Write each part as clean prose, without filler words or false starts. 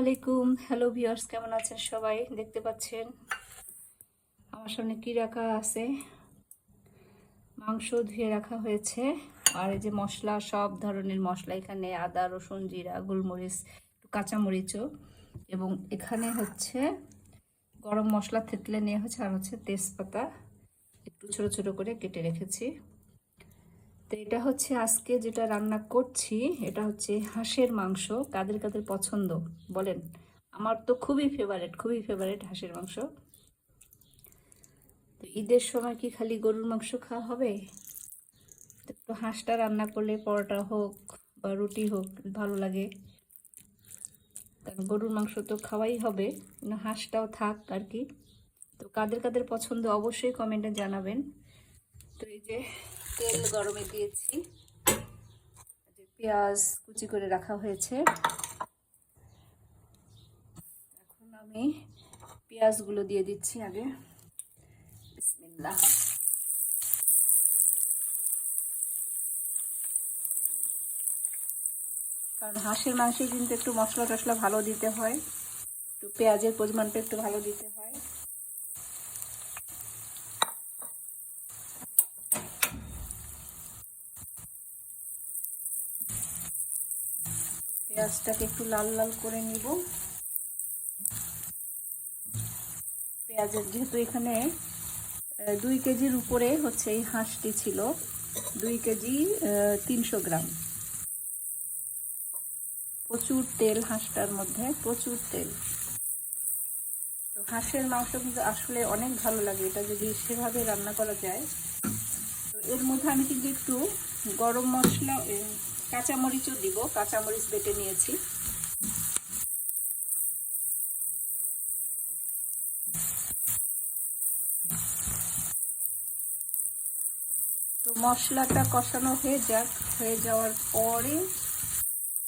আলাইকুম, hello viewers, কেমন আছেন সবাই? দেখতে পাচ্ছেন আমার সামনে কি রাখা আছে। মাংস ধুয়ে রাখা হয়েছে, আর এই যে মশলা, সব ধরনের মশলা এখানে, আদা, রসুন, জিরা, গোলমরিচ, কাঁচামরিচও, এবং এখানে হচ্ছে গরম মশলা থেতলে নেওয়া হচ্ছে, আর হচ্ছে তেজপাতা একটু ছোট ছোট করে কেটে রেখেছি। তো এটা হচ্ছে আজকে যেটা রান্না করছি, এটা হচ্ছে হাঁসের মাংস। কাদের কাদের পছন্দ বলেন? আমার তো খুবই ফেভারিট হাঁসের মাংস। তো ঈদের সময় কি খালি গরুর মাংস খাওয়া হবে? একটু হাঁসটা রান্না করলে পরোটা হোক বা রুটি হোক ভালো লাগে, কারণ গরুর মাংস তো খাওয়াই হবে, হাঁসটাও থাক আর কি। তো কাদের কাদের পছন্দ অবশ্যই কমেন্টে জানাবেন। তো এই যে তেল গরমে দিয়েছি, পেঁয়াজ কুচি করে রাখা হয়েছে। এখন আমি পেঁয়াজগুলো দিয়ে দিচ্ছি আগে। বিসমিল্লাহ। কারণ হাঁসের মাংসে কিন্তু একটু মশলা টশলা ভালো দিতে হয়, একটু পেঁয়াজের পরিমাণটা একটু ভালো দিতে হয়। পেঁয়াজটাকে একটু লাল লাল করে নিব। পেঁয়াজের যেহেতু এখানে 2 কেজির উপরে হচ্ছে এই হাঁসটি ছিল, 2 কেজি 300 গ্রাম। প্রচুর তেল হাঁসটার মধ্যে, প্রচুর তেল। তো হাঁসের মাংস কিন্তু আসলে অনেক ভালো লাগে এটা যদি সেভাবে রান্না করা যায়। তো এর মধ্যে আমি কিন্তু একটু গরম মশলা, কাঁচামরিচও দিব, কাঁচামরিচ বেটে নিয়েছি। তো মশলাটা কষানো হয়ে যাওয়ার পরে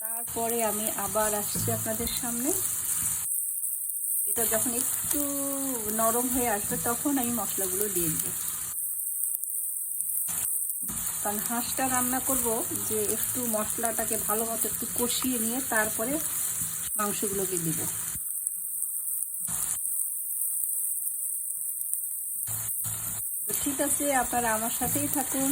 তারপরে আমি আবার আসছি আপনাদের সামনে। এটা যখন একটু নরম হয়ে আসবে তখন আমি মশলাগুলো দিয়ে দেব। কারণ হাঁসটা রান্না করব যে একটু মশলাটাকে ভালো মতো একটু কষিয়ে নিয়ে তারপরে মাংসগুলোকে দিব। তো ঠিক আছে, আপনারা আমার সাথেই থাকুন।